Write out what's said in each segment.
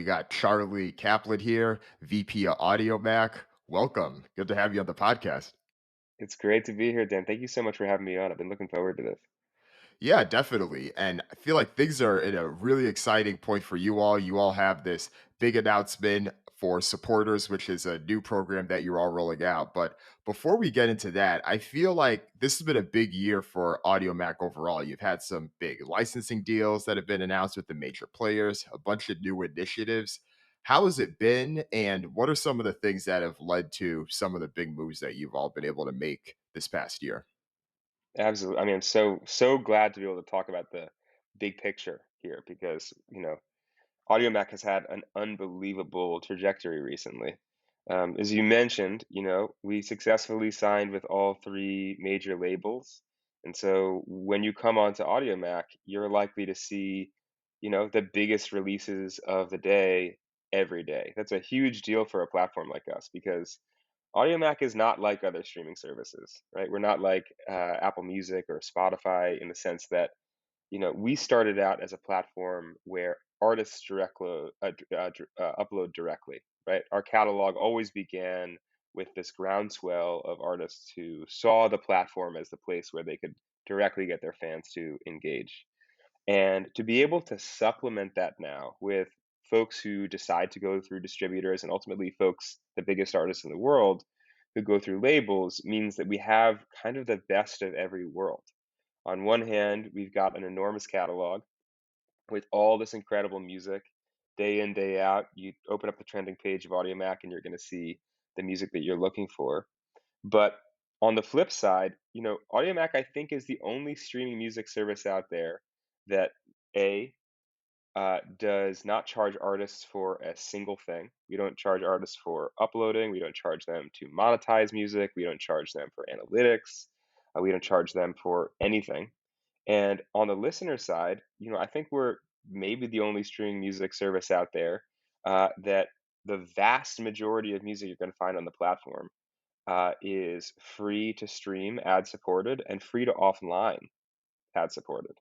We got Charlie Kaplan here, VP of Audiomack. Welcome. Good to have you on the podcast. It's great to be here, Dan. Thank you so much for having me on. I've been looking forward to this. Yeah, definitely. And I feel like things are at a really exciting point for you all. You all have this big announcement for supporters, which is a new program that you're all rolling out. But before we get into that, I feel like this has been a big year for Audiomack overall. You've had some big licensing deals that have been announced with the major players, a bunch of new initiatives. How has it been? And what are some of the things that have led to some of the big moves that you've all been able to make this past year? Absolutely. I mean, I'm so glad to be able to talk about the big picture here because, Audiomack has had an unbelievable trajectory recently. As you mentioned, we successfully signed with all three major labels. And so when you come onto Audiomack, you're likely to see, the biggest releases of the day every day. That's a huge deal for a platform like us because Audiomack is not like other streaming services, right? We're not like Apple Music or Spotify in the sense that we started out as a platform where artists upload directly, right? Our catalog always began with this groundswell of artists who saw the platform as the place where they could directly get their fans to engage. And to be able to supplement that now with folks who decide to go through distributors and ultimately folks, the biggest artists in the world, who go through labels means that we have kind of the best of every world. On one hand, we've got an enormous catalog with all this incredible music day in, day out. You open up the trending page of Audiomack and you're going to see the music that you're looking for. But on the flip side, Audiomack, I think, is the only streaming music service out there that A, does not charge artists for a single thing. We don't charge artists for uploading. We don't charge them to monetize music. We don't charge them for analytics. We don't charge them for anything. And on the listener side, I think we're maybe the only streaming music service out there that the vast majority of music you're going to find on the platform is free to stream, ad supported, and free to offline, ad supported.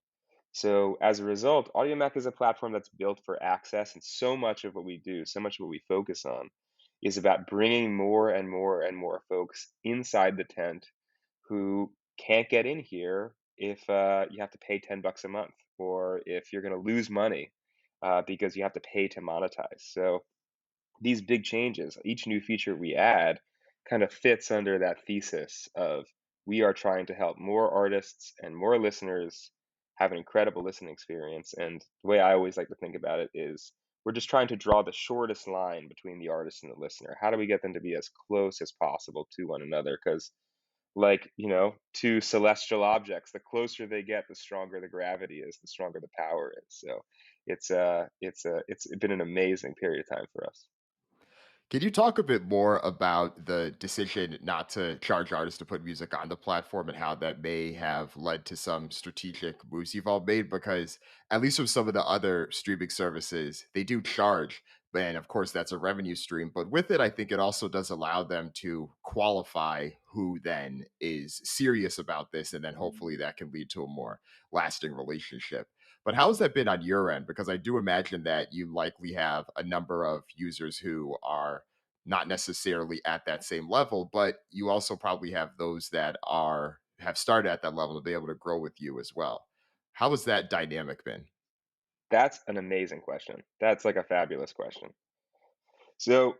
So as a result, Audiomack is a platform that's built for access, and so much of what we do, so much of what we focus on, is about bringing more and more and more folks inside the tent who can't get in here if you have to pay $10 a month, or if you're going to lose money because you have to pay to monetize. So these big changes, each new feature we add, kind of fits under that thesis of we are trying to help more artists and more listeners have an incredible listening experience. And the way I always like to think about it is we're just trying to draw the shortest line between the artist and the listener. How do we get them to be as close as possible to one another? Because like, two celestial objects, the closer they get, the stronger the gravity is, the stronger the power is. So it's been an amazing period of time for us. Can you talk a bit more about the decision not to charge artists to put music on the platform and how that may have led to some strategic moves you've all made? Because at least with some of the other streaming services, they do charge. And of course, that's a revenue stream. But with it, I think it also does allow them to qualify who then is serious about this. And then hopefully that can lead to a more lasting relationship. But how has that been on your end? Because I do imagine that you likely have a number of users who are not necessarily at that same level, but you also probably have those that have started at that level to be able to grow with you as well. How has that dynamic been? That's an amazing question. That's like a fabulous question. So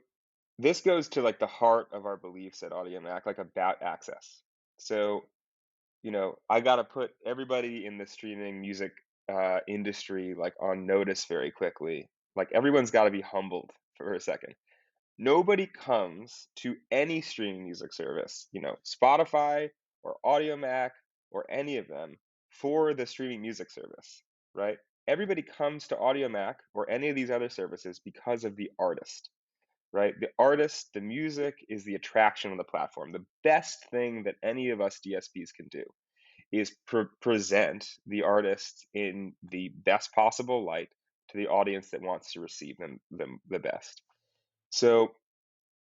this goes to like the heart of our beliefs at Audiomack, like about access. So, I got to put everybody in the streaming music industry like on notice very quickly. Like everyone's got to be humbled for a second. Nobody comes to any streaming music service, Spotify or Audiomack or any of them for the streaming music service, right? Everybody comes to Audiomack or any of these other services because of the artist, right? The artist, the music is the attraction on the platform. The best thing that any of us DSPs can do is present the artist in the best possible light to the audience that wants to receive them the best. So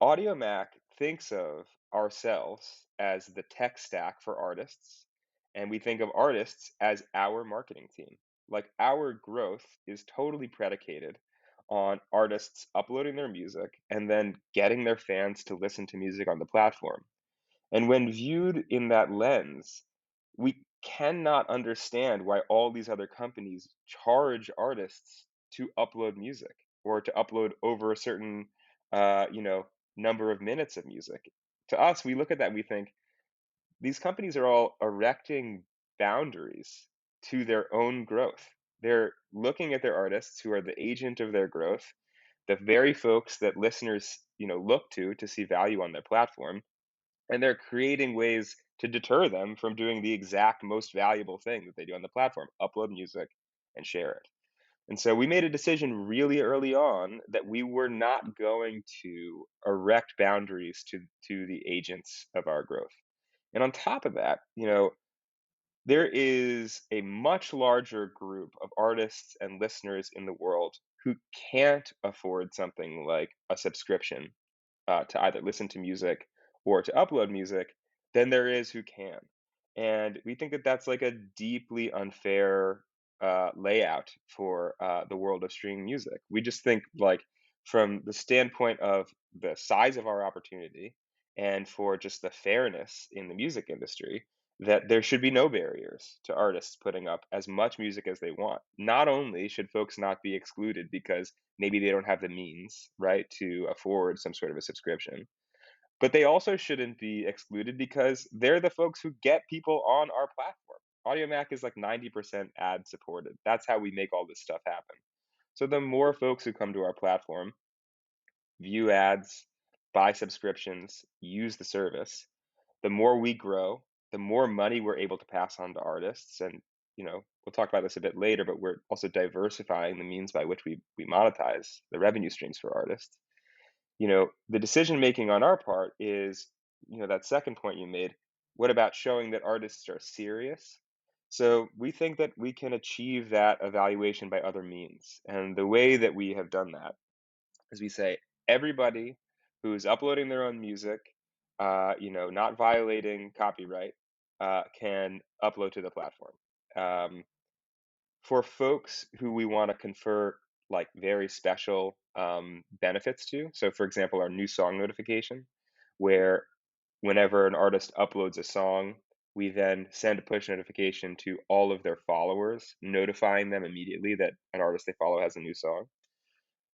Audiomack thinks of ourselves as the tech stack for artists, and we think of artists as our marketing team. Like our growth is totally predicated on artists uploading their music and then getting their fans to listen to music on the platform. And when viewed in that lens, we cannot understand why all these other companies charge artists to upload music or to upload over a certain, uh, you know, number of minutes of music. To us, we look at that and we think these companies are all erecting boundaries to their own growth. They're looking at their artists who are the agent of their growth, the very folks that listeners, look to see value on their platform, and they're creating ways to deter them from doing the exact most valuable thing that they do on the platform, upload music and share it. And so we made a decision really early on that we were not going to erect boundaries to the agents of our growth. And on top of that, there is a much larger group of artists and listeners in the world who can't afford something like a subscription to either listen to music or to upload music than there is who can. And we think that that's like a deeply unfair layout for the world of streaming music. We just think, like, from the standpoint of the size of our opportunity and for just the fairness in the music industry, that there should be no barriers to artists putting up as much music as they want. Not only should folks not be excluded because maybe they don't have the means, right, to afford some sort of a subscription, but they also shouldn't be excluded because they're the folks who get people on our platform. Audiomack is like 90% ad supported. That's how we make all this stuff happen. So the more folks who come to our platform, view ads, buy subscriptions, use the service, the more we grow, the more money we're able to pass on to artists. And, we'll talk about this a bit later, but we're also diversifying the means by which we monetize the revenue streams for artists. The decision making on our part is, that second point you made. What about showing that artists are serious? So we think that we can achieve that evaluation by other means. And the way that we have done that is we say everybody who is uploading their own music, not violating copyright, can upload to the platform. Um, for folks who we want to confer like very special benefits to, so for example, our new song notification, where whenever an artist uploads a song, we then send a push notification to all of their followers, notifying them immediately that an artist they follow has a new song.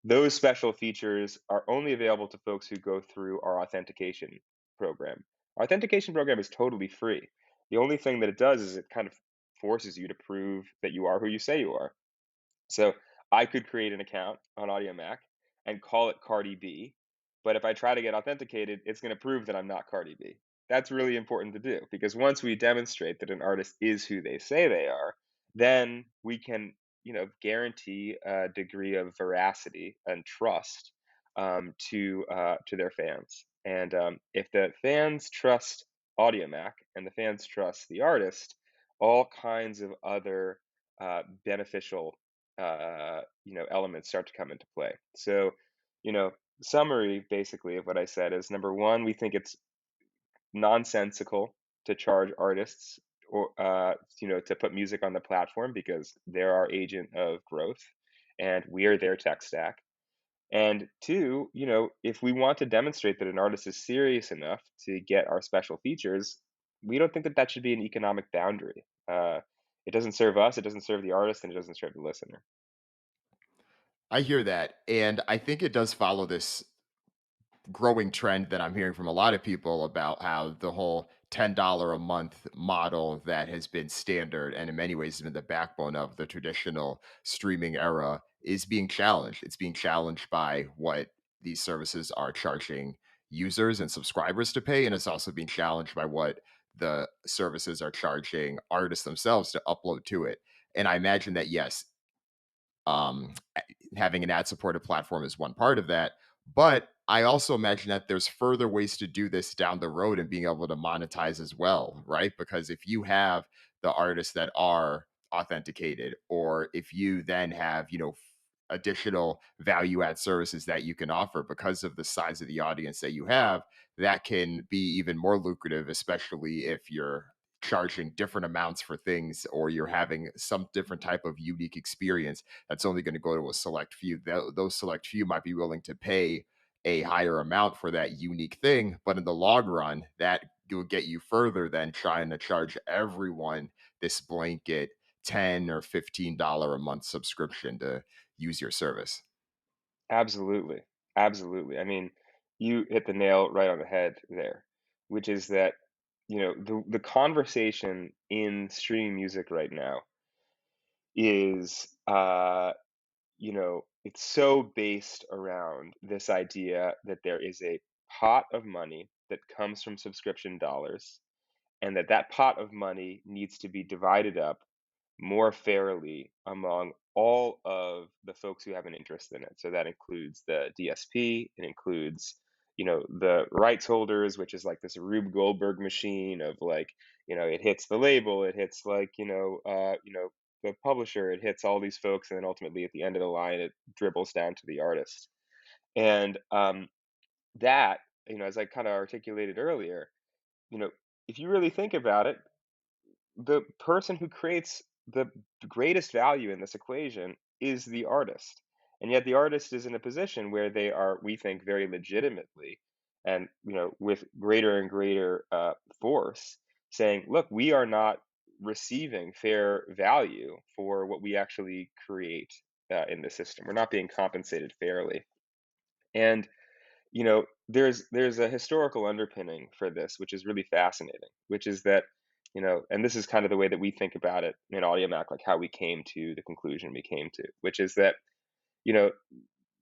Those special features are only available to folks who go through our authentication program. Our authentication program is totally free. The only thing that it does is it kind of forces you to prove that you are who you say you are. So I could create an account on Audiomack and call it Cardi B, but if I try to get authenticated, it's going to prove that I'm not Cardi B. That's really important to do because once we demonstrate that an artist is who they say they are, then we can, guarantee a degree of veracity and trust to their fans. And if the fans trust Audiomack and the fans trust the artist, all kinds of other beneficial elements start to come into play. So, you know, summary basically of what I said is number one, we think it's nonsensical to charge artists or to put music on the platform because they're our agent of growth and we are their tech stack. And two, if we want to demonstrate that an artist is serious enough to get our special features, we don't think that that should be an economic boundary. It doesn't serve us, it doesn't serve the artist, and it doesn't serve the listener. I hear that. And I think it does follow this growing trend that I'm hearing from a lot of people about how the whole $10 a month model that has been standard and in many ways has been the backbone of the traditional streaming era is being challenged. It's being challenged by what these services are charging users and subscribers to pay. And it's also being challenged by what the services are charging artists themselves to upload to it. And I imagine that, yes, having an ad supported platform is one part of that. But I also imagine that there's further ways to do this down the road and being able to monetize as well, right? Because if you have the artists that are authenticated, or if you then have, additional value add services that you can offer because of the size of the audience that you have, that can be even more lucrative, especially if you're charging different amounts for things, or you're having some different type of unique experience that's only going to go to a select few. Those select few might be willing to pay a higher amount for that unique thing, but in the long run, that will get you further than trying to charge everyone this blanket $10 or $15 a month subscription to use your service. Absolutely. Absolutely. I mean, you hit the nail right on the head there, which is that, the conversation in streaming music right now is, it's so based around this idea that there is a pot of money that comes from subscription dollars, and that pot of money needs to be divided up more fairly among all of the folks who have an interest in it. So that includes the DSP, it includes, the rights holders, which is like this Rube Goldberg machine of like, it hits the label, it hits like, the publisher, it hits all these folks, and then ultimately at the end of the line, it dribbles down to the artist. And that, as I kind of articulated earlier, you know, if you really think about it, the person who creates the greatest value in this equation is the artist. And yet the artist is in a position where they are, we think, very legitimately and with greater and greater force saying, look, we are not receiving fair value for what we actually create in the system. We're not being compensated fairly. And there's a historical underpinning for this, which is really fascinating, which is that, and this is kind of the way that we think about it in Audiomack, like how we came to the conclusion we came to, which is that, you know,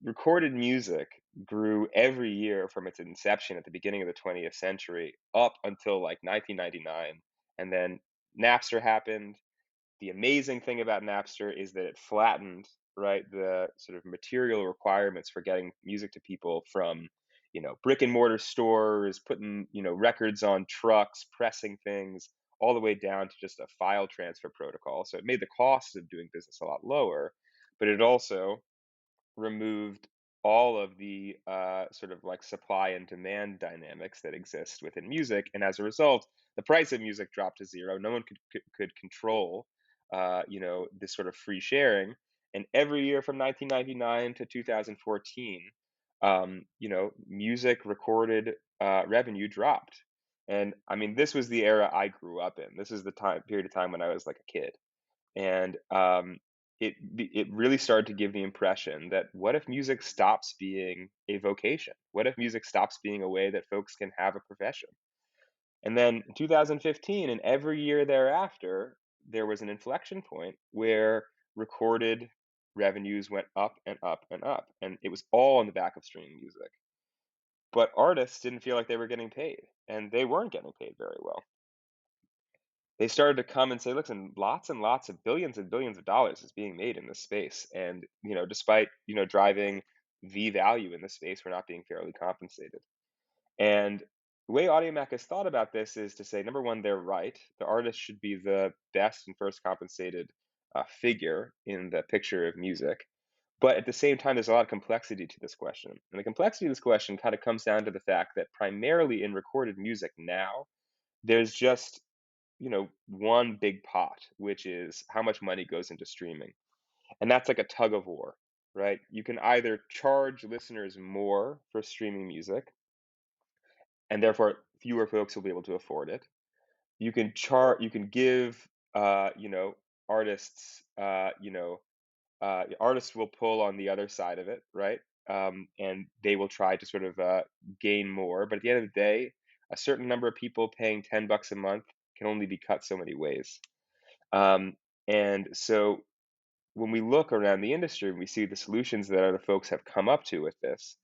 recorded music grew every year from its inception at the beginning of the 20th century up until like 1999. And then Napster happened. The amazing thing about Napster is that it flattened, right, the sort of material requirements for getting music to people from, brick and mortar stores, putting, records on trucks, pressing things, all the way down to just a file transfer protocol. So it made the cost of doing business a lot lower, but it also removed all of the sort of like supply and demand dynamics that exist within music, and as a result, the price of music dropped to zero. No one could control, this sort of free sharing. And every year from 1999 to 2014, music recorded revenue dropped. And I mean, this was the era I grew up in. This is the time period of time when I was like a kid, and it really started to give the impression that what if music stops being a vocation? What if music stops being a way that folks can have a profession? And then in 2015 and every year thereafter, there was an inflection point where recorded revenues went up and up and up, and it was all on the back of streaming music. But artists didn't feel like they were getting paid, and they weren't getting paid very well. They started to come and say, "Listen, lots and lots of billions and billions of dollars is being made in this space, and despite driving the value in this space, we're not being fairly compensated." And the way Audiomack has thought about this is to say, number one, they're right. The artist should be the best and first compensated figure in the picture of music. But at the same time, there's a lot of complexity to this question. And the complexity of this question kind of comes down to the fact that primarily in recorded music now, there's just one big pot, which is how much money goes into streaming. And that's like a tug of war, right? You can either charge listeners more for streaming music, and therefore fewer folks will be able to afford it. You can give, artists, artists will pull on the other side of it, right? And they will try to sort of gain more. But at the end of the day, a certain number of people paying $10 a month can only be cut so many ways. Um, and so when we look around the industry and we see the solutions that other folks have come up to with this,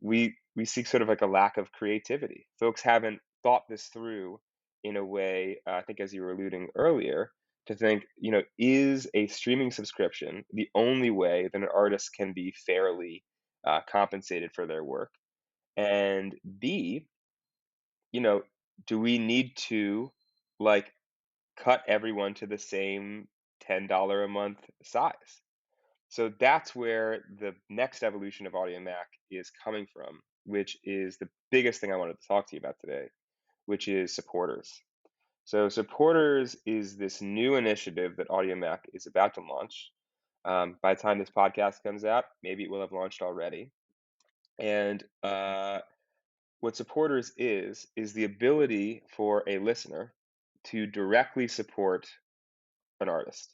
we see sort of like a lack of creativity. Folks haven't thought this through in a way, I think, as you were alluding earlier, to think, is a streaming subscription the only way that an artist can be fairly compensated for their work? And B, you know, do we need to like cut everyone to the same $10 a month size? So that's where the next evolution of Audiomack is coming from, which is the biggest thing I wanted to talk to you about today, which is supporters. So supporters is this new initiative that Audiomack is about to launch. By the time this podcast comes out, maybe it will have launched already. And what supporters is the ability for a listener to directly support an artist.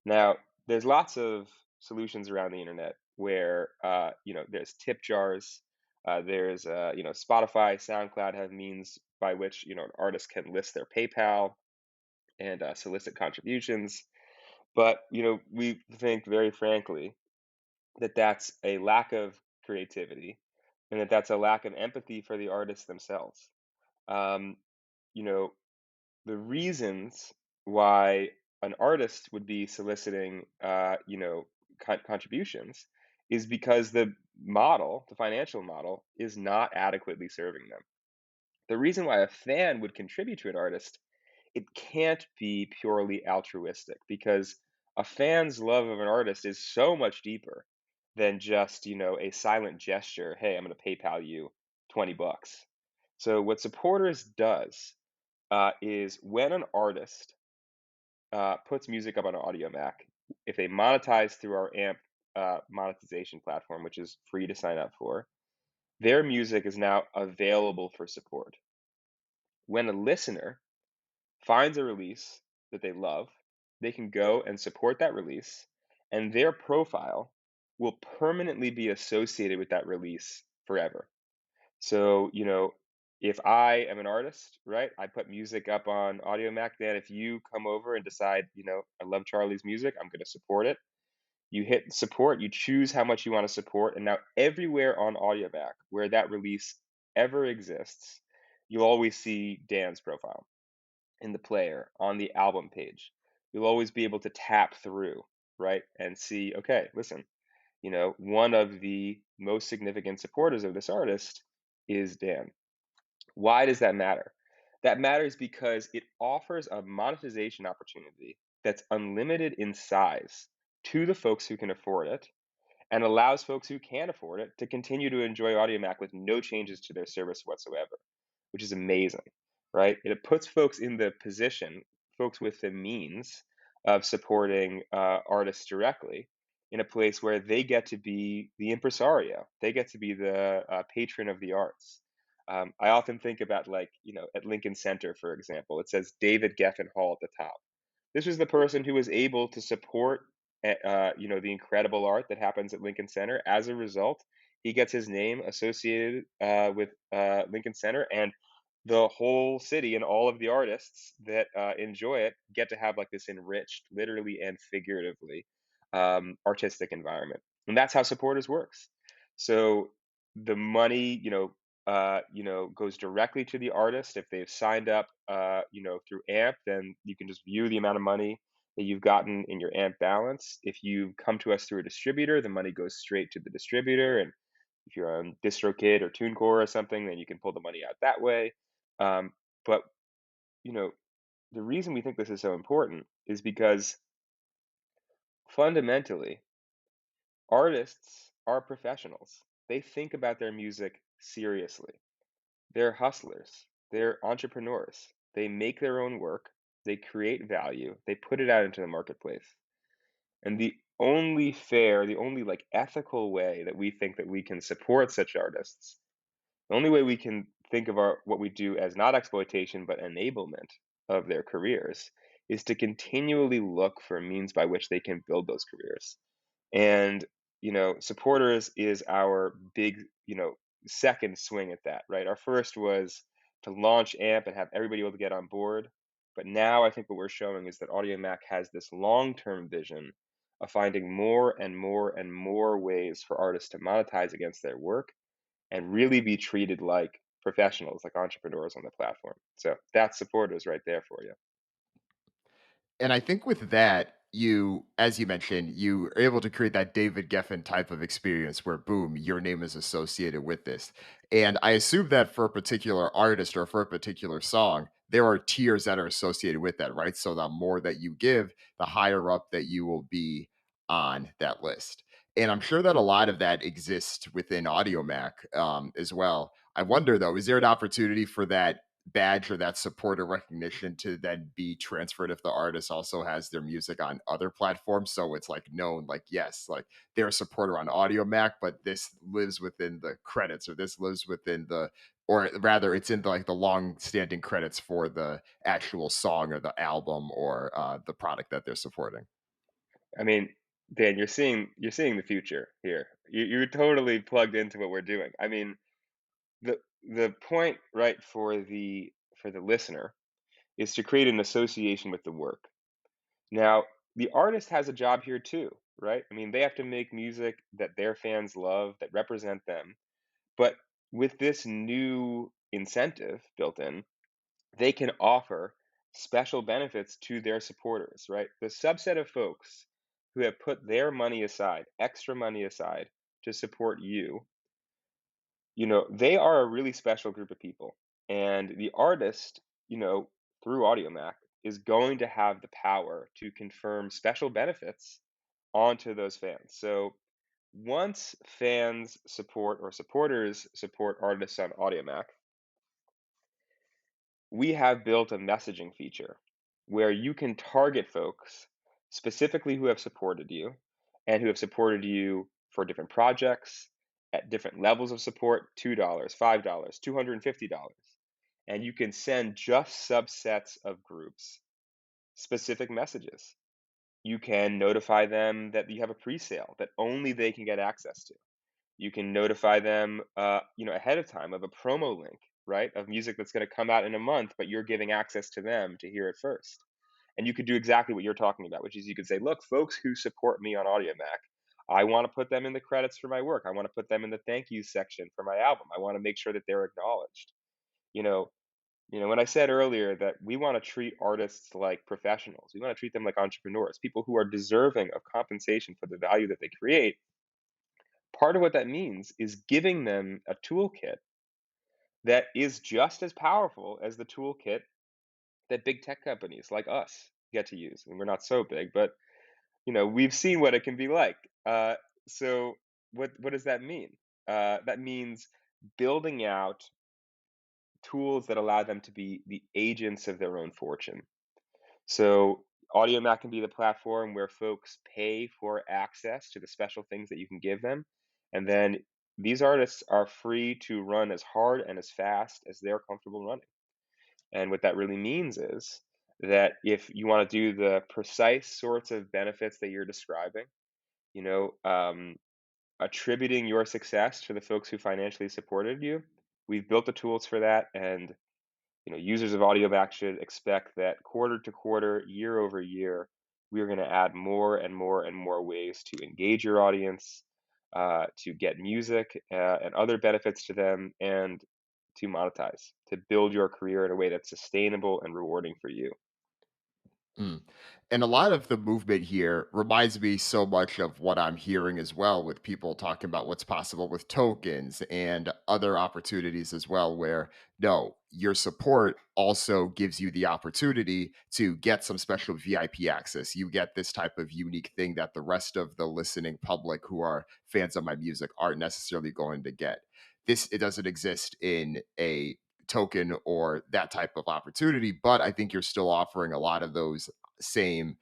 Now, there's lots of solutions around the internet where there's tip jars. There's Spotify, SoundCloud have means by which an artist can list their PayPal and solicit contributions. But we think very frankly that that's a lack of creativity, and that that's a lack of empathy for the artists themselves. Um, you know, the reasons why an artist would be soliciting, contributions is because the financial model, is not adequately serving them. The reason why a fan would contribute to an artist, it can't be purely altruistic because a fan's love of an artist is so much deeper than just, a silent gesture. Hey, I'm going to PayPal you 20 bucks. So what supporters does is when an artist puts music up on Audiomack, if they monetize through our AMP monetization platform, which is free to sign up for, their music is now available for support. When a listener finds a release that they love, they can go and support that release, and their profile will permanently be associated with that release forever. So, if I am an artist, right, I put music up on Audiomack, then if you come over and decide, I love Charlie's music, I'm going to support it. You hit support, you choose how much you want to support, and now everywhere on Audiomack where that release ever exists, you'll always see Dan's profile in the player on the album page. You'll always be able to tap through, right, and see, okay, listen, one of the most significant supporters of this artist is Dan. Why does that matter? That matters because it offers a monetization opportunity that's unlimited in size to the folks who can afford it, and allows folks who can't afford it to continue to enjoy Audiomack with no changes to their service whatsoever, which is amazing, right? And it puts folks in the position, folks with the means of supporting artists directly, in a place where they get to be the impresario, they get to be the patron of the arts. I often think about, like, at Lincoln Center, for example, it says David Geffen Hall at the top. This was the person who was able to support, the incredible art that happens at Lincoln Center. As a result, he gets his name associated with Lincoln Center, and the whole city and all of the artists that enjoy it get to have like this enriched, literally and figuratively, artistic environment. And that's how supporters works. So the money, goes directly to the artist. If they've signed up, through AMP, then you can just view the amount of money that you've gotten in your AMP balance. If you come to us through a distributor, the money goes straight to the distributor. And if you're on DistroKid or TuneCore or something, then you can pull the money out that way. Um, but you know, the reason we think this is so important is because fundamentally, artists are professionals. They think about their music seriously. They're hustlers. They're entrepreneurs. They make their own work. They create value. They put it out into the marketplace. And the only fair, the only like ethical way that we think that we can support such artists, the only way we can think of our what we do as not exploitation but enablement of their careers, is to continually look for means by which they can build those careers. And supporters is our big, second swing at that, right? Our first was to launch AMP and have everybody able to get on board. But now I think what we're showing is that Audiomack has this long-term vision of finding more and more and more ways for artists to monetize against their work and really be treated like professionals, like entrepreneurs on the platform. So that's supporters right there for you. And I think with that, you, as you mentioned, you are able to create that David Geffen type of experience where, boom, your name is associated with this. And I assume that for a particular artist or for a particular song, there are tiers that are associated with that, right? So the more that you give, the higher up that you will be on that list. And I'm sure that a lot of that exists within Audiomack as well. I wonder though, is there an opportunity for that badge or that supporter recognition to then be transferred if the artist also has their music on other platforms. So it's like known, like, yes, like they're a supporter on Audiomack, but this lives within the credits, or this lives within the, or rather, it's in the, like the long-standing credits for the actual song or the album or the product that they're supporting. I mean, Dan, you're seeing the future here. You're totally plugged into what we're doing. I mean, the point, right, for the listener is to create an association with the work. Now, the artist has a job here too, right? I mean, they have to make music that their fans love, that represent them. But with this new incentive built in, they can offer special benefits to their supporters, right? The subset of folks who have put their money aside, extra money aside to support you, they are a really special group of people. And the artist, you know, through Audiomack is going to have the power to confirm special benefits onto those fans. So once fans support or supporters support artists on Audiomack, we have built a messaging feature where you can target folks specifically who have supported you and who have supported you for different projects at different levels of support. $2, $5, $250. And you can send just subsets of groups specific messages. You can notify them that you have a pre-sale that only they can get access to. You can notify them, ahead of time of a promo link, right, of music that's going to come out in a month, but you're giving access to them to hear it first. And you could do exactly what you're talking about, which is you could say, look, folks who support me on Audiomack, I want to put them in the credits for my work. I want to put them in the thank you section for my album. I want to make sure that they're acknowledged. You know, when I said earlier that we want to treat artists like professionals, we want to treat them like entrepreneurs, people who are deserving of compensation for the value that they create. Part of what that means is giving them a toolkit that is just as powerful as the toolkit that big tech companies like us get to use. And we're not so big, but we've seen what it can be like. So what does that mean? That means building out tools that allow them to be the agents of their own fortune. So Audiomack can be the platform where folks pay for access to the special things that you can give them. And then these artists are free to run as hard and as fast as they're comfortable running. And what that really means is that if you want to do the precise sorts of benefits that you're describing, you know, um, attributing your success to the folks who financially supported you, we've built the tools for that. And users of Audioback should expect that quarter to quarter, year over year, we are going to add more and more and more ways to engage your audience, to get music and other benefits to them, and to monetize, to build your career in a way that's sustainable and rewarding for you. Mm. And a lot of the movement here reminds me so much of what I'm hearing as well, with people talking about what's possible with tokens and other opportunities as well, where no, your support also gives you the opportunity to get some special VIP access. You get this type of unique thing that the rest of the listening public who are fans of my music aren't necessarily going to get. It doesn't exist in a token or that type of opportunity, but I think you're still offering a lot of those same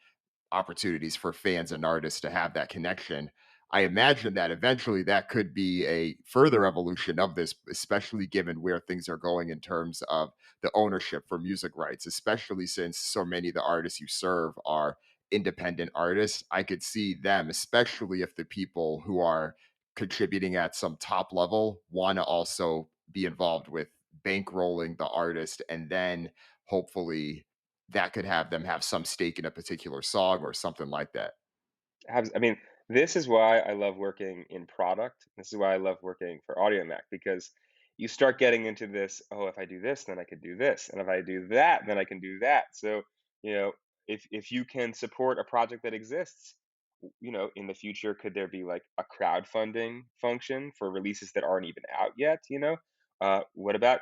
opportunities for fans and artists to have that connection. I imagine that eventually that could be a further evolution of this, especially given where things are going in terms of the ownership for music rights, especially since so many of the artists you serve are independent artists. I could see them, especially if the people who are contributing at some top level want to also be involved with bankrolling the artist, and then hopefully that could have them have some stake in a particular song or something like that. I mean, this is why I love working in product. This is why I love working for Audiomack, because you start getting into this, oh, if I do this, then I could do this. And if I do that, then I can do that. So, you know, if you can support a project that exists, in the future, could there be like a crowdfunding function for releases that aren't even out yet? What about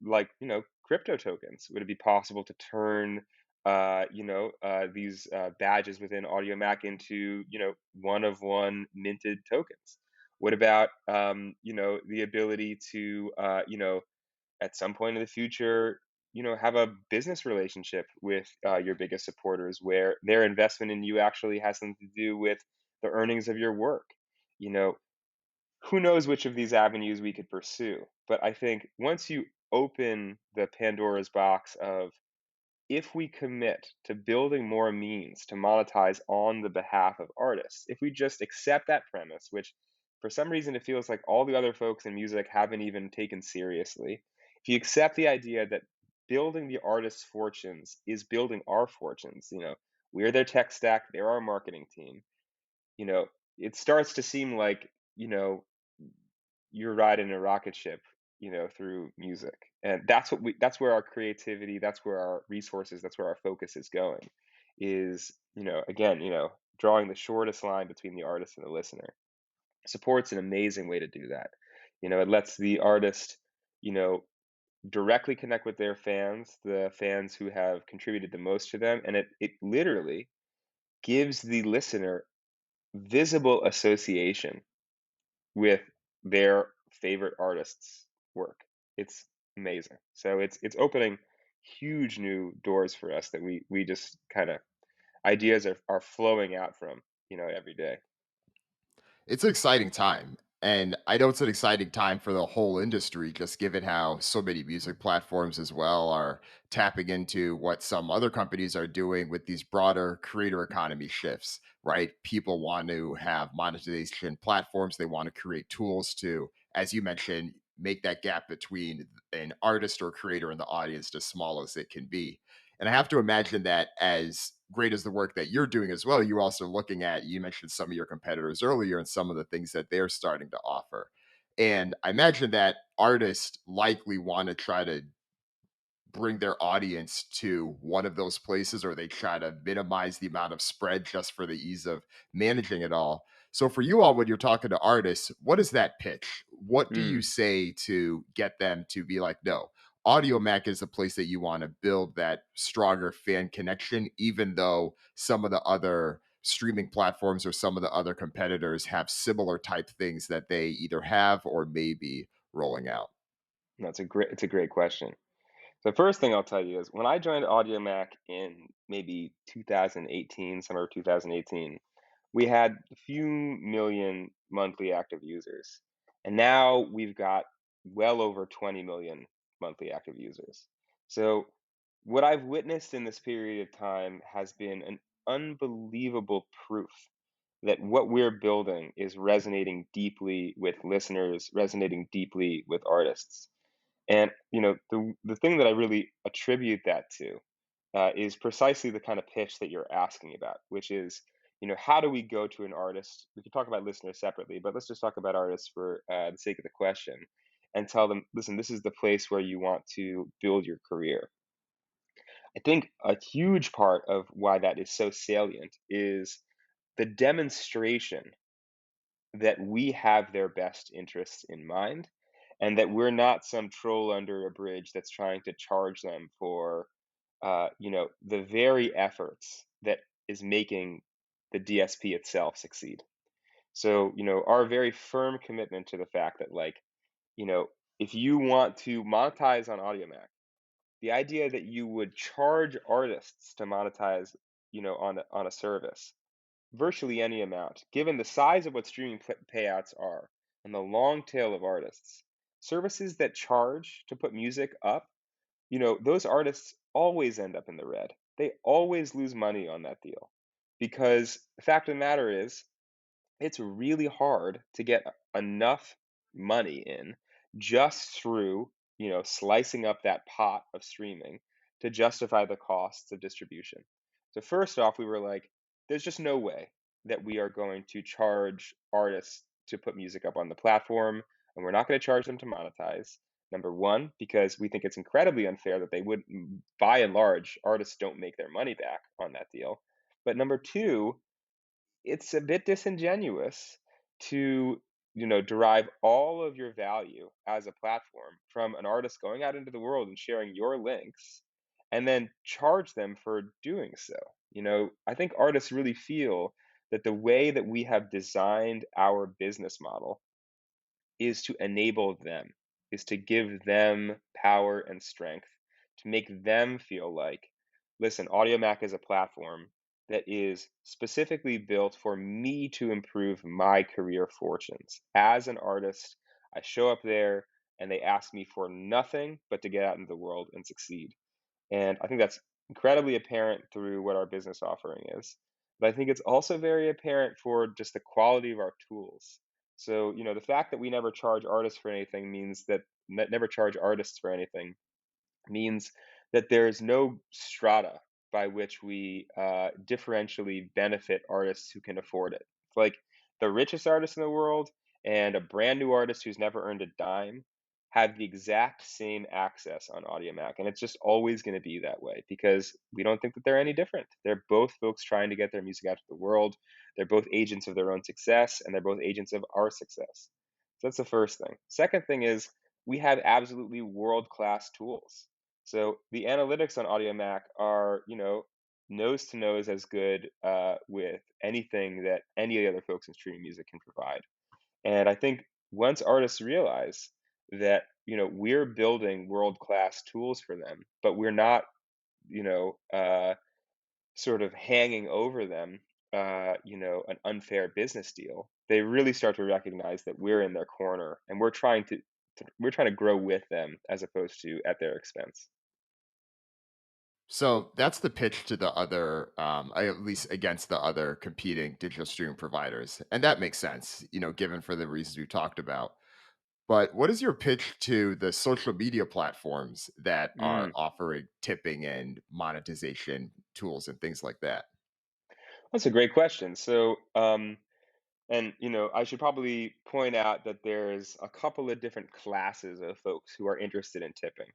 like, crypto tokens? Would it be possible to turn these badges within Audiomack into, one of one minted tokens? What about, the ability to, at some point in the future, have a business relationship with your biggest supporters where their investment in you actually has something to do with the earnings of your work. You know, who knows which of these avenues we could pursue? But I think once you open the Pandora's box of, if we commit to building more means to monetize on the behalf of artists, if we just accept that premise, which for some reason it feels like all the other folks in music haven't even taken seriously, if you accept the idea that building the artist's fortunes is building our fortunes, we're their tech stack, they're our marketing team, you know, it starts to seem like, you're riding a rocket ship, through music. And that's where our creativity, that's where our resources, that's where our focus is going. Is, again, drawing the shortest line between the artist and the listener. Support's an amazing way to do that. It lets the artist, you know, directly connect with their fans, the fans who have contributed the most to them, and it literally gives the listener visible association with their favorite artist's work. It's amazing. So it's opening huge new doors for us that we just kind of, ideas are flowing out from, every day. It's an exciting time. And I know it's an exciting time for the whole industry, just given how so many music platforms as well are tapping into what some other companies are doing with these broader creator economy shifts, right? People want to have monetization platforms. They want to create tools to, as you mentioned, make that gap between an artist or creator and the audience as small as it can be. And I have to imagine that as great as the work that you're doing as well, you're also looking at, you mentioned some of your competitors earlier and some of the things that they're starting to offer. And I imagine that artists likely want to try to bring their audience to one of those places, or they try to minimize the amount of spread just for the ease of managing it all. So for you all, when you're talking to artists, what is that pitch? What do you Mm, say to get them to be like, no, Audiomack is a place that you want to build that stronger fan connection, even though some of the other streaming platforms or some of the other competitors have similar type things that they either have or may be rolling out? that's a great question. The first thing I'll tell you is when I joined Audiomack in maybe 2018, summer of 2018, we had a few million monthly active users. And now we've got well over 20 million monthly active users. So, what I've witnessed in this period of time has been an unbelievable proof that what we're building is resonating deeply with listeners, resonating deeply with artists. And the thing that I really attribute that to is precisely the kind of pitch that you're asking about, which is, how do we go to an artist? We could talk about listeners separately, but let's just talk about artists for the sake of the question, and tell them, listen, this is the place where you want to build your career. I think a huge part of why that is so salient is the demonstration that we have their best interests in mind, and that we're not some troll under a bridge that's trying to charge them for the very efforts that is making the DSP itself succeed. So, our very firm commitment to the fact that, like, you know, if you want to monetize on Audiomack, the idea that you would charge artists to monetize, on a service, virtually any amount, given the size of what streaming payouts are and the long tail of artists, services that charge to put music up, those artists always end up in the red. They always lose money on that deal. Because the fact of the matter is, it's really hard to get enough money in just through, slicing up that pot of streaming to justify the costs of distribution. So first off, we were like, there's just no way that we are going to charge artists to put music up on the platform, and we're not going to charge them to monetize. Number one, because we think it's incredibly unfair that they would, by and large, artists don't make their money back on that deal. But number two, it's a bit disingenuous to, derive all of your value as a platform from an artist going out into the world and sharing your links and then charge them for doing so. I think artists really feel that the way that we have designed our business model is to enable them, is to give them power and strength, to make them feel like, listen, Audiomack is a platform that is specifically built for me to improve my career fortunes. As an artist, I show up there and they ask me for nothing but to get out into the world and succeed. And I think that's incredibly apparent through what our business offering is. But I think it's also very apparent for just the quality of our tools. So, the fact that we never charge artists for anything means that never charge artists for anything means that there's no strata by which we differentially benefit artists who can afford it. It's like the richest artist in the world and a brand new artist who's never earned a dime have the exact same access on Audiomack. And it's just always going to be that way because we don't think that they're any different. They're both folks trying to get their music out to the world. They're both agents of their own success and they're both agents of our success. So that's the first thing. Second thing is we have absolutely world class tools. So the analytics on Audiomack are, nose to nose as good with anything that any of the other folks in streaming music can provide. And I think once artists realize that, we're building world class tools for them, but we're not, you know, uh, sort of hanging over them, an unfair business deal, they really start to recognize that we're in their corner and we're trying to grow with them as opposed to at their expense. So that's the pitch to the other, at least against the other competing digital streaming providers. And that makes sense, given for the reasons we talked about. But what is your pitch to the social media platforms that are Mm. offering tipping and monetization tools and things like that? That's a great question. So, and I should probably point out that there's a couple of different classes of folks who are interested in tipping.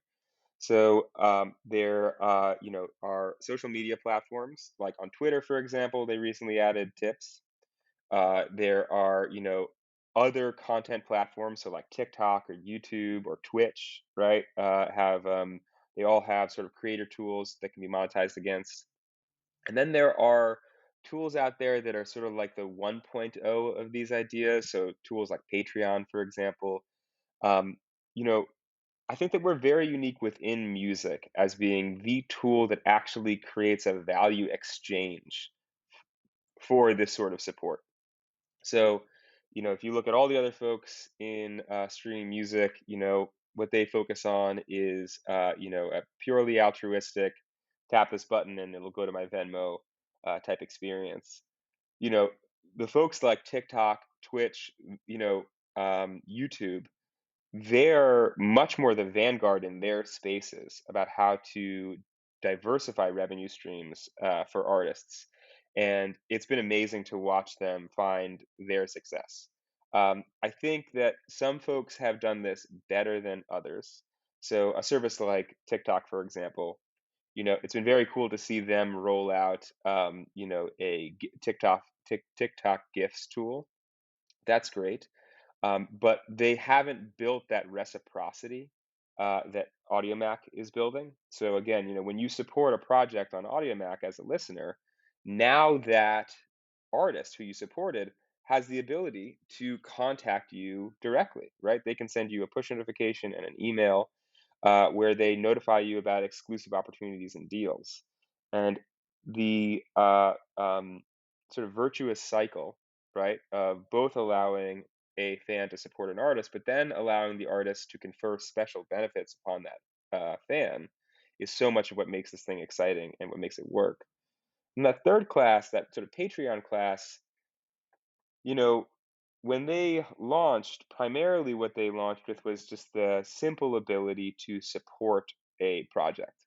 So, there, are social media platforms like on Twitter, for example. They recently added tips. There are, other content platforms, so like TikTok or YouTube or Twitch, right? Have They all have sort of creator tools that can be monetized against. And then there are tools out there that are sort of like the 1.0 of these ideas. So tools like Patreon, for example. Um, you know, I think that we're very unique within music as being the tool that actually creates a value exchange for this sort of support. So, if you look at all the other folks in streaming music, what they focus on is, a purely altruistic, tap this button and it'll go to my Venmo type experience. You know, the folks like TikTok, Twitch, YouTube, they're much more the vanguard in their spaces about how to diversify revenue streams for artists. And it's been amazing to watch them find their success. I think that some folks have done this better than others. So, a service like TikTok, for example, it's been very cool to see them roll out, TikTok gifts tool. That's great, but they haven't built that reciprocity that Audiomack is building. So again, when you support a project on Audiomack as a listener, now that artist who you supported has the ability to contact you directly, right? They can send you a push notification and an email where they notify you about exclusive opportunities and deals. And the sort of virtuous cycle, right, of both allowing a fan to support an artist, but then allowing the artist to confer special benefits upon that fan is so much of what makes this thing exciting and what makes it work. And that third class, that sort of Patreon class, you know, when they launched, primarily what they launched with was just the simple ability to support a project.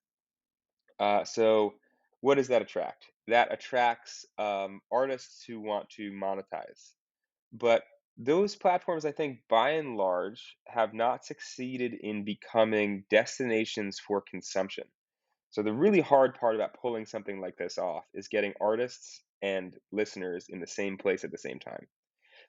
So, what does that attract? That attracts artists who want to monetize. But those platforms, I think, by and large, have not succeeded in becoming destinations for consumption. So, the really hard part about pulling something like this off is getting artists and listeners in the same place at the same time.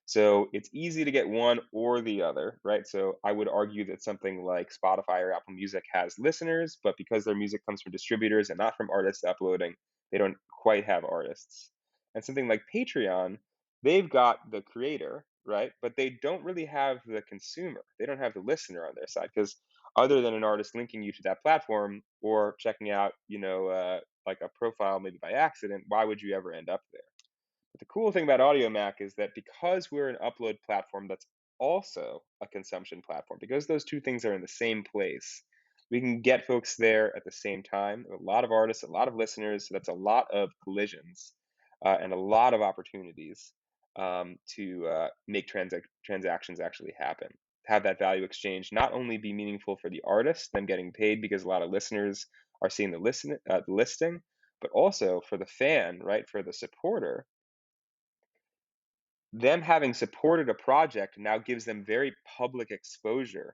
So it's easy to get one or the other, right? So I would argue that something like Spotify or Apple Music has listeners, but because their music comes from distributors and not from artists uploading, they don't quite have artists. And something like Patreon, they've got the creator, right? But they don't really have the consumer. They don't have the listener on their side because other than an artist linking you to that platform or checking out, like a profile maybe by accident, why would you ever end up there? But the cool thing about Audiomack is that because we're an upload platform that's also a consumption platform, because those two things are in the same place, we can get folks there at the same time. A lot of artists, a lot of listeners. So that's a lot of collisions and a lot of opportunities to make transactions actually happen. Have that value exchange not only be meaningful for the artist, them getting paid because a lot of listeners are seeing the listing, but also for the fan, right? For the supporter, them having supported a project now gives them very public exposure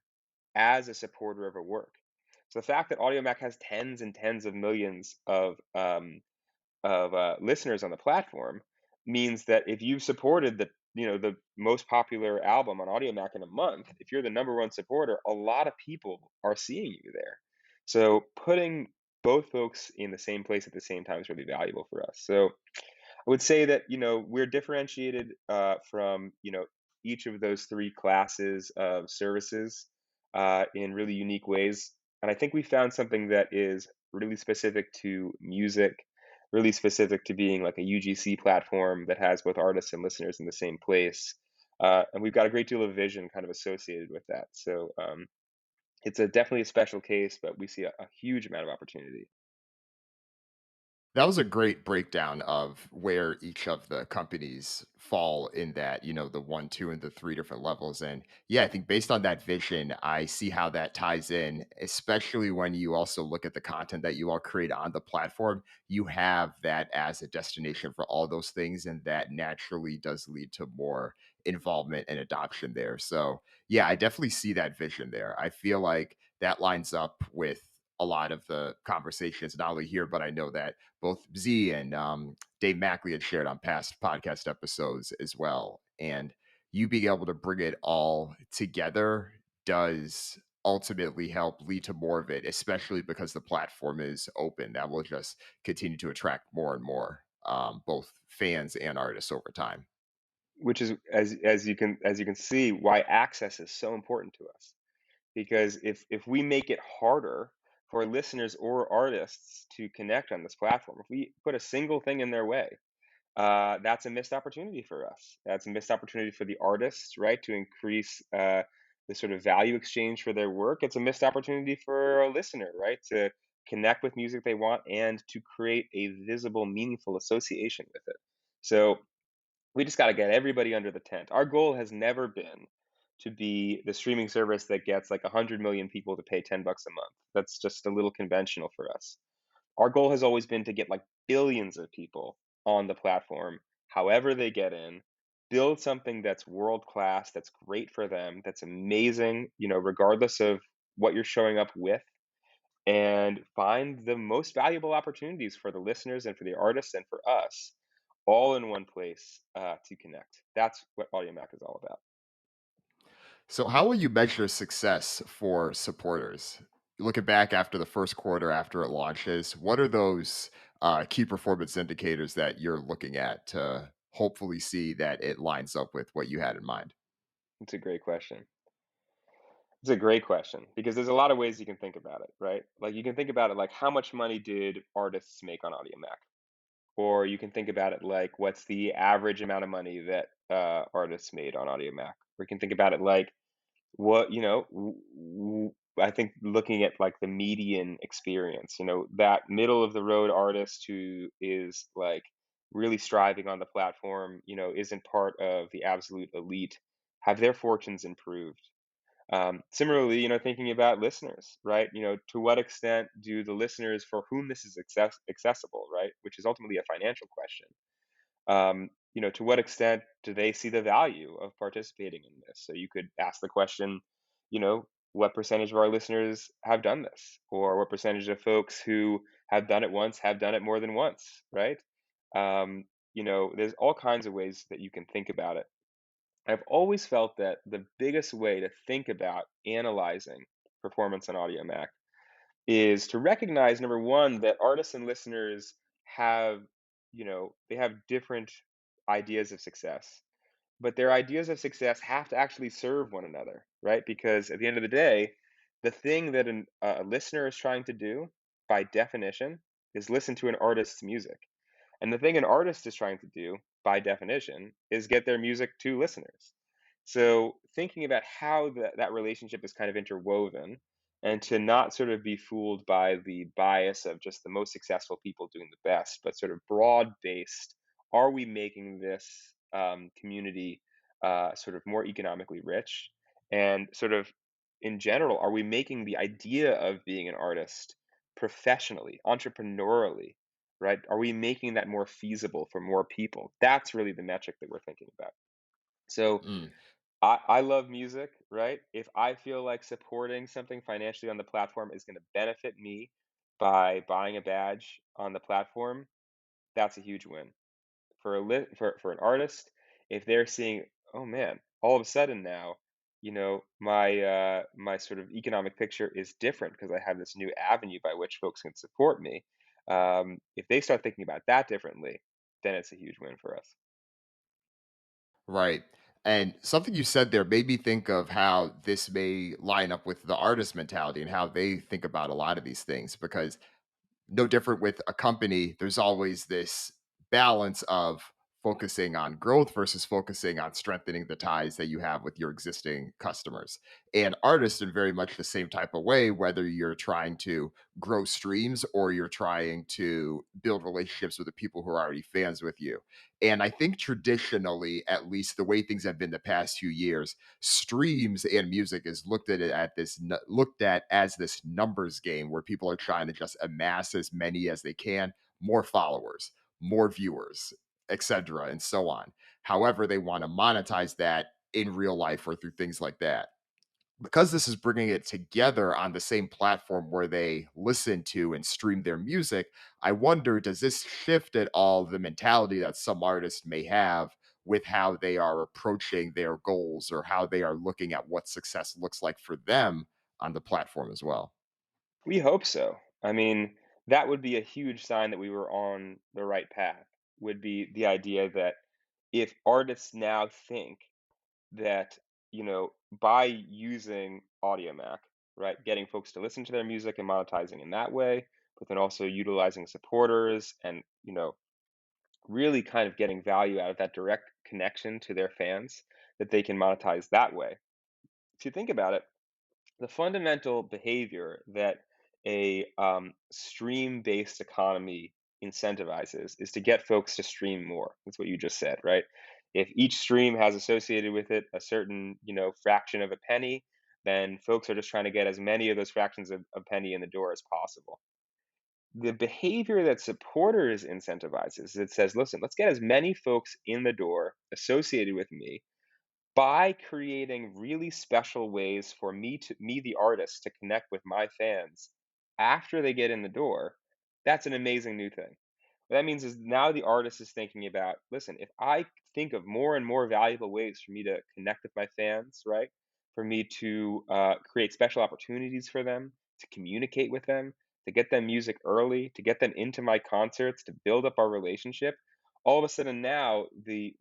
as a supporter of a work. So the fact that Audiomack has tens and tens of millions of listeners on the platform means that if you've supported the most popular album on Audiomack in a month, if you're the number one supporter, a lot of people are seeing you there. So putting both folks in the same place at the same time is really valuable for us. So I would say that we're differentiated from each of those three classes of services in really unique ways, and I think we found something that is really specific to music, really specific to being like a UGC platform that has both artists and listeners in the same place, and we've got a great deal of vision kind of associated with that. So it's a definitely a special case, but we see a huge amount of opportunity. That was a great breakdown of where each of the companies fall in that, the one, two, and the three different levels. And yeah, I think based on that vision, I see how that ties in, especially when you also look at the content that you all create on the platform. You have that as a destination for all those things, and that naturally does lead to more involvement and adoption there. So yeah, I definitely see that vision there. I feel like that lines up with a lot of the conversations, not only here, but I know that both Z and Dave Mackley had shared on past podcast episodes as well. And you being able to bring it all together does ultimately help lead to more of it, especially because the platform is open. That will just continue to attract more and more, both fans and artists over time. Which is as you can see why access is so important to us. Because if we make it harder for listeners or artists to connect on this platform, if we put a single thing in their way, that's a missed opportunity for us. That's a missed opportunity for the artists, right, to increase the sort of value exchange for their work. It's a missed opportunity for a listener, right, to connect with music they want and to create a visible, meaningful association with it. So we just got to get everybody under the tent. Our goal has never been to be the streaming service that gets like 100 million people to pay $10 a month. That's just a little conventional for us. Our goal has always been to get like billions of people on the platform, however they get in, build something that's world class, that's great for them, that's amazing, regardless of what you're showing up with, and find the most valuable opportunities for the listeners and for the artists and for us all in one place to connect. That's what Audiomack is all about. So, how will you measure success for supporters? Looking back after the first quarter after it launches, what are those key performance indicators that you're looking at to hopefully see that it lines up with what you had in mind? It's a great question. It's a great question because there's a lot of ways you can think about it, right? Like you can think about it like how much money did artists make on Audiomack? Or you can think about it like what's the average amount of money that artists made on Audiomack? Or you can think about it like what, I think looking at like the median experience, that middle of the road artist who is like really striving on the platform, isn't part of the absolute elite, have their fortunes improved? Similarly, thinking about listeners, right? To what extent do the listeners for whom this is accessible, right? Which is ultimately a financial question. To what extent do they see the value of participating in this? So you could ask the question, you know, what percentage of our listeners have done this? Or what percentage of folks who have done it once have done it more than once, right? There's all kinds of ways that you can think about it. I've always felt that the biggest way to think about analyzing performance on Audiomack is to recognize number one that artists and listeners have, they have different ideas of success. but their ideas of success have to actually serve one another, right? Because at the end of the day, the thing that a listener is trying to do, by definition, is listen to an artist's music. And the thing an artist is trying to do, by definition, is get their music to listeners. So thinking about how that relationship is kind of interwoven, and to not sort of be fooled by the bias of just the most successful people doing the best, but sort of broad based, are we making this community sort of more economically rich? And sort of in general, are we making the idea of being an artist professionally, entrepreneurially, right? Are we making that more feasible for more people? That's really the metric that we're thinking about. So Mm. I love music, right? If I feel like supporting something financially on the platform is going to benefit me by buying a badge on the platform, that's a huge win. For an artist, if they're seeing, oh man, all of a sudden now, my sort of economic picture is different because I have this new avenue by which folks can support me. If they start thinking about that differently, then it's a huge win for us. Right. And something you said there made me think of how this may line up with the artist mentality and how they think about a lot of these things. Because no different with a company, there's always this balance of focusing on growth versus focusing on strengthening the ties that you have with your existing customers. And artists, in very much the same type of way, whether you're trying to grow streams or you're trying to build relationships with the people who are already fans with you. And I think traditionally, at least the way things have been the past few years, streams and music is looked at as this numbers game where people are trying to just amass as many as they can, more followers, more viewers, etc., and so on. However, they want to monetize that in real life or through things like that. Because this is bringing it together on the same platform where they listen to and stream their music, I wonder, does this shift at all the mentality that some artists may have with how they are approaching their goals or how they are looking at what success looks like for them on the platform as well? We hope so. I mean, that would be a huge sign that we were on the right path, would be the idea that if artists now think that, by using Audiomack, right, getting folks to listen to their music and monetizing in that way, but then also utilizing supporters and, really kind of getting value out of that direct connection to their fans, that they can monetize that way. If you think about it, the fundamental behavior that a stream-based economy incentivizes is to get folks to stream more. That's what you just said, right? If each stream has associated with it a certain, fraction of a penny, then folks are just trying to get as many of those fractions of a penny in the door as possible. The behavior that supporters incentivizes, it says, listen, let's get as many folks in the door associated with me by creating really special ways for me the artist to connect with my fans after they get in the door. That's an amazing new thing. What that means is now the artist is thinking about, listen, if I think of more and more valuable ways for me to connect with my fans, right, for me to create special opportunities for them, to communicate with them, to get them music early, to get them into my concerts, to build up our relationship, all of a sudden now the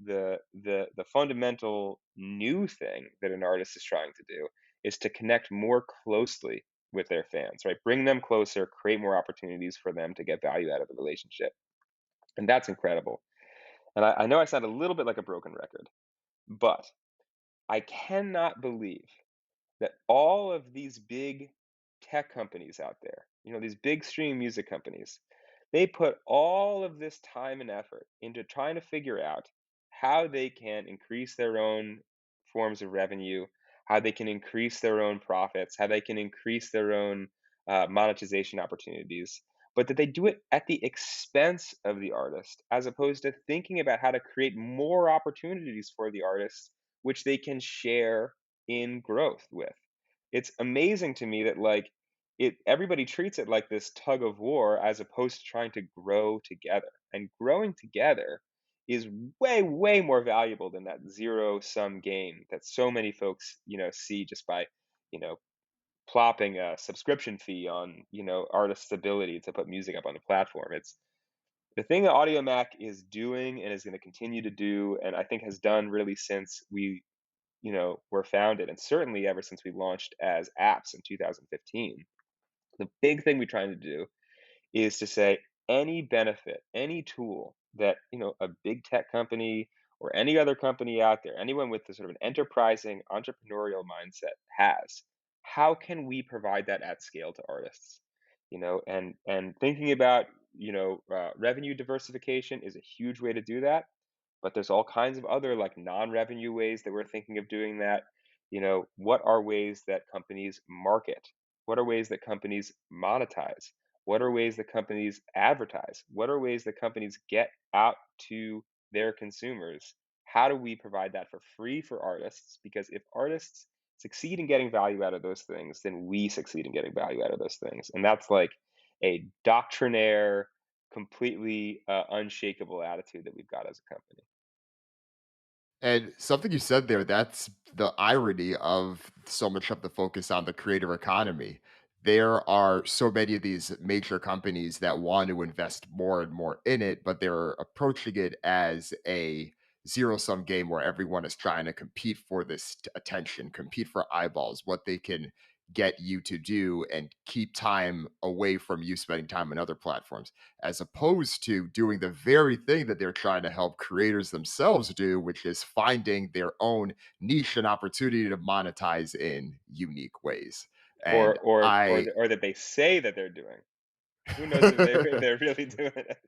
fundamental new thing that an artist is trying to do is to connect more closely with their fans, right? Bring them closer, create more opportunities for them to get value out of the relationship. And that's incredible. And I know I sound a little bit like a broken record, but I cannot believe that all of these big tech companies out there, these big streaming music companies, they put all of this time and effort into trying to figure out how they can increase their own forms of revenue, how they can increase their own profits, how they can increase their own monetization opportunities, but that they do it at the expense of the artist, as opposed to thinking about how to create more opportunities for the artist, which they can share in growth with. It's amazing to me that everybody treats it like this tug of war as opposed to trying to grow together. And growing together is way, way more valuable than that zero sum game that so many folks, see just by, you know, plopping a subscription fee on, artists' ability to put music up on the platform. The thing that Audiomack is doing and is going to continue to do, and I think has done really since we, were founded, and certainly ever since we launched as apps in 2015, the big thing we're trying to do is to say any benefit, any tool that, a big tech company or any other company out there, anyone with the sort of an enterprising entrepreneurial mindset has, how can we provide that at scale to artists? And thinking about, revenue diversification is a huge way to do that, but there's all kinds of other like non-revenue ways that we're thinking of doing that. What are ways that companies market? What are ways that companies monetize? What are ways that companies advertise? What are ways that companies get out to their consumers? How do we provide that for free for artists? Because if artists succeed in getting value out of those things, then we succeed in getting value out of those things. And that's like a doctrinaire, completely unshakable attitude that we've got as a company. And something you said there, that's the irony of so much of the focus on the creator economy. There are so many of these major companies that want to invest more and more in it, but they're approaching it as a zero sum game where everyone is trying to compete for this attention, compete for eyeballs, what they can get you to do, and keep time away from you spending time on other platforms, as opposed to doing the very thing that they're trying to help creators themselves do, which is finding their own niche and opportunity to monetize in unique ways. Or And or or I the or that they say that they're doing. Who knows if they're really doing it?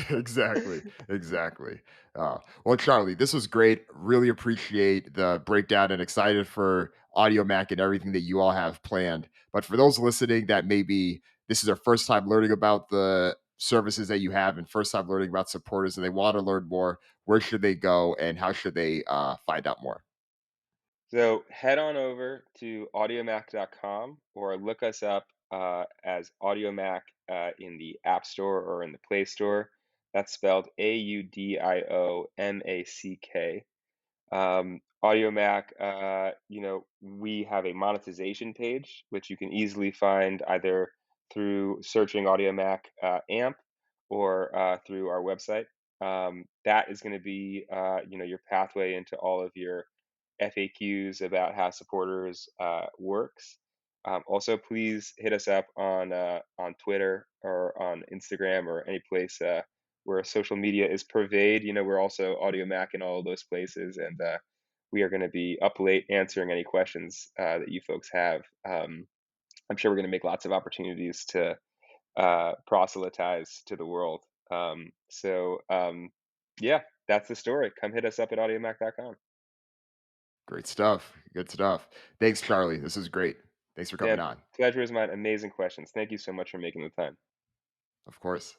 exactly, exactly. Well, Charlie, this was great. Really appreciate the breakdown and excited for Audio Mac and everything that you all have planned. But for those listening that maybe this is their first time learning about the services that you have and first time learning about supporters and they want to learn more, where should they go and how should they find out more? So head on over to audiomack.com or look us up as Audiomack in the App Store or in the Play Store. That's spelled AudioMack. Audiomack, we have a monetization page, which you can easily find either through searching Audiomack AMP or through our website. That is going to be, your pathway into all of your FAQs about how supporters works. Also, please hit us up on Twitter or on Instagram or any place where social media is pervade. We're also Audio Mac in all of those places, and we are going to be up late answering any questions that you folks have. I'm sure we're going to make lots of opportunities to proselytize to the world. Yeah, that's the story. Come hit us up at audiomac.com. Great stuff. Good stuff. Thanks, Charlie. This is great. Thanks for coming Yeah, on. pleasure is mine. Amazing questions. Thank you so much for making the time. Of course.